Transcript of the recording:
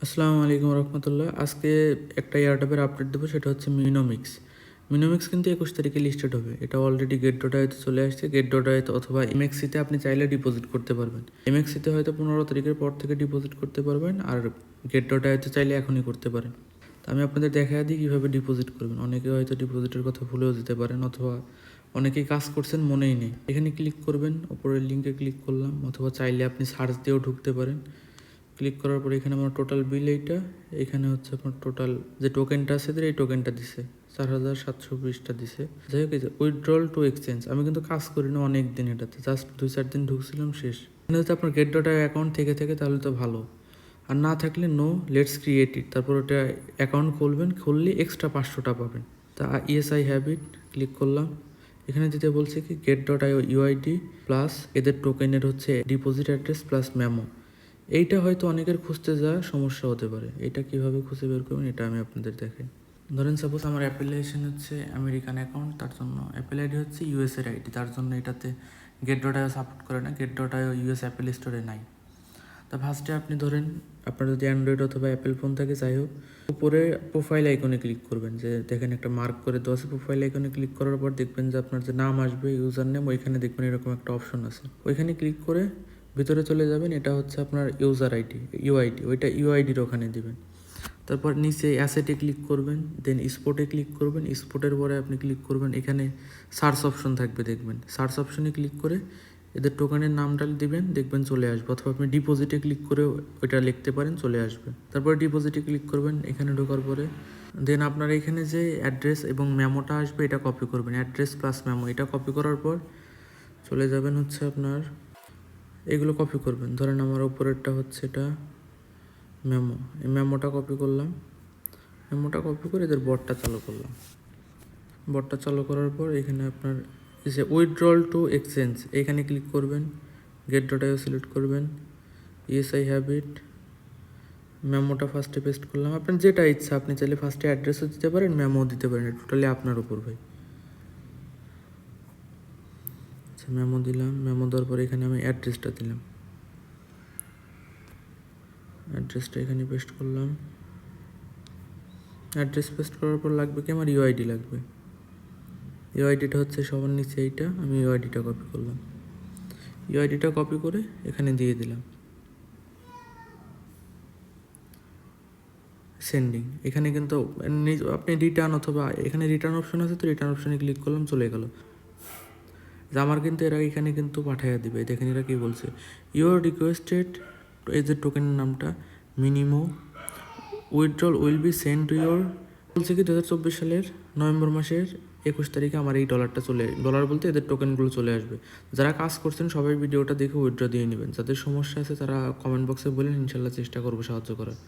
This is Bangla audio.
আসসালামু আলাইকুম রহমতুল্লাহ। আজকে একটা এয়ারট্যাপের আপডেট দেবো, সেটা হচ্ছে মিনোমিক্স। মিনোমিক্স কিন্তু 21 তারিখে লিস্টেড হবে। এটা অলরেডি গেট ডট আইতে চলে আসছে। গেট ডট আইতে অথবা এমএক্সিতে আপনি চাইলে ডিপোজিট করতে পারবেন। এমএক্সিতে হয়তো 15 তারিখের পর থেকে ডিপোজিট করতে পারবেন, আর গেট ডট আইতে চাইলে এখনই করতে পারেন। তো আমি আপনাদের দেখা দিই কীভাবে ডিপোজিট করবেন। অনেকে হয়তো ডিপোজিটের কথা ভুলেও দিতে পারেন, অথবা অনেকেই কাজ করছেন মনেই নেই। এখানে ক্লিক করবেন, ওপরের লিঙ্কে ক্লিক করলাম, অথবা চাইলে আপনি সার্চ দিয়েও ঢুকতে পারেন। ক্লিক করার পরে এখানে আমার টোটাল বিল এইটা, এখানে হচ্ছে আপনার টোটাল যে টোকেনটা আছে এই টোকেনটা দিছে 4720টা দিছে। যাই হোক, উইথড্রল টু এক্সচেঞ্জ আমি কিন্তু কাজ করি না অনেক দিন, এটাতে জাস্ট 2-4 দিন ঢুকছিলাম, শেষ। এখানে যদি আপনার গেট ডট অ্যাকাউন্ট থেকে তাহলে তো ভালো, আর না থাকলে নো লেটস ক্রিয়েট ইট, তারপর ওটা অ্যাকাউন্ট খুলবেন, খুললে এক্সট্রা 500টা পাবেন। তা yes I have it click করলাম। এখানে দিতে বলছে কি get dot I UID plus এদের টোকেনের হচ্ছে ডিপোজিট অ্যাড্রেস প্লাস মেমো। এইটা হয়তো অনেকের খুঁজতে যাওয়া সমস্যা হতে পারে। এটা কিভাবে খুঁজে বের করবেন এটা আমি আপনাদের দেখাই। ধরেন সাপোজ আমার অ্যাপ্লিকেশন হচ্ছে আমেরিকান অ্যাকাউন্ট, তার জন্য অ্যাপেল আইডি হচ্ছে ইউএসএর আইডি, তার জন্য এটাতে গেট ডট আইও সাপোর্ট করে না, গেট ডট আইও ইউএস অ্যাপেল স্টোরে নাই। তা ফার্স্টে আপনি ধরেন আপনার যদি অ্যান্ড্রয়েড অথবা অ্যাপেল ফোন থাকে, যাই হোক, উপরে প্রোফাইল আইকনে ক্লিক করবেন। যে দেখেন একটা মার্ক করে দেওয়া আছে, প্রোফাইল আইকনে ক্লিক করার পর দেখবেন যে আপনার যে নাম আসবে, ইউজার নেম, ওইখানে দেখবেন এরকম একটা অপশন আছে। ওইখানে ক্লিক করে ভিতরে চলে যাবেন। এটা হচ্ছে আপনার ইউজার আইডি, ইউআইডি, ওইটা ইউআইডির ওখানে দিবেন। তারপর নিচে অ্যাসেটে ক্লিক করবেন, দেন স্পোর্টে ক্লিক করবেন। স্পোর্টের পরে আপনি ক্লিক করবেন, এখানে সার্চ অপশন থাকবে, দেখবেন সার্চ অপশনে ক্লিক করে এদের টোকেনের নামটা দিবেন, দেখবেন চলে আসবে। অথবা আপনি ডিপোজিটে ক্লিক করে ওইটা লিখতে পারেন, চলে আসবে। তারপর ডিপোজিটে ক্লিক করবেন, এখানে ঢোকার পরে দেন আপনার এখানে যে অ্যাড্রেস এবং মেমোটা আসবে এটা কপি করবেন, অ্যাড্রেস প্লাস মেমো। এটা কপি করার পর চলে যাবেন হচ্ছে আপনার, এগুলো কপি করবেন। ধরেন আমার উপরেরটা হচ্ছে এটা মেমো, এই মেমোটা কপি করলাম। মেমোটা কপি করে এদের বটটা চালু করলাম। বটটা চালু করার পর এখানে আপনার যে উইথড্রল টু এক্সচেঞ্জ, এখানে ক্লিক করবেন, গেট ডট আইও সিলেক্ট করবেন, ইয়েস আই হ্যাভ ইট। মেমোটা ফার্স্টে পেস্ট করলাম। আপনার যেটা ইচ্ছা, আপনি চাইলে ফার্স্টে অ্যাড্রেসও দিতে পারেন, মেমোও দিতে পারেন, টোটালি আপনার উপর ভাই। আচ্ছা, মেমো দিলাম। মেমো দেওয়ার পরে এখানে আমি অ্যাড্রেসটা দিলাম, অ্যাড্রেসটা এখানে পেস্ট করলাম। অ্যাড্রেস পেস্ট করার পর লাগবে কি আমার ইউআইডি লাগবে। ইউআইডিটা হচ্ছে সবার নিচে এইটা, আমি ইউআইডিটা কপি করলাম। ইউআইডিটা কপি করে এখানে দিয়ে দিলাম, সেন্ডিং। এখানে কিন্তু আপনি রিটার্ন, অথবা এখানে রিটার্ন অপশন আছে, তো রিটার্ন অপশনে ক্লিক করলাম, চলে গেল। যে আমার কিন্তু এরা এখানে কিন্তু পাঠাইয়া দিবে। দেখেন এরা কী বলছে, ইউর রিকোয়েস্টেড এই যে টোকেনের নামটা minimum withdrawal will be send to your, বলছে কি 2024 সালের নভেম্বর মাসের 21 তারিখে আমার এই ডলারটা ডলার বলতে এদের টোকেনগুলো চলে আসবে। যারা কাজ করছেন সবাই ভিডিওটা দেখে উইথড্র দিয়ে নেবেন। যাদের সমস্যা আছে তারা কমেন্ট বক্সে বলেন, ইনশাল্লাহ চেষ্টা করবো সাহায্য করার।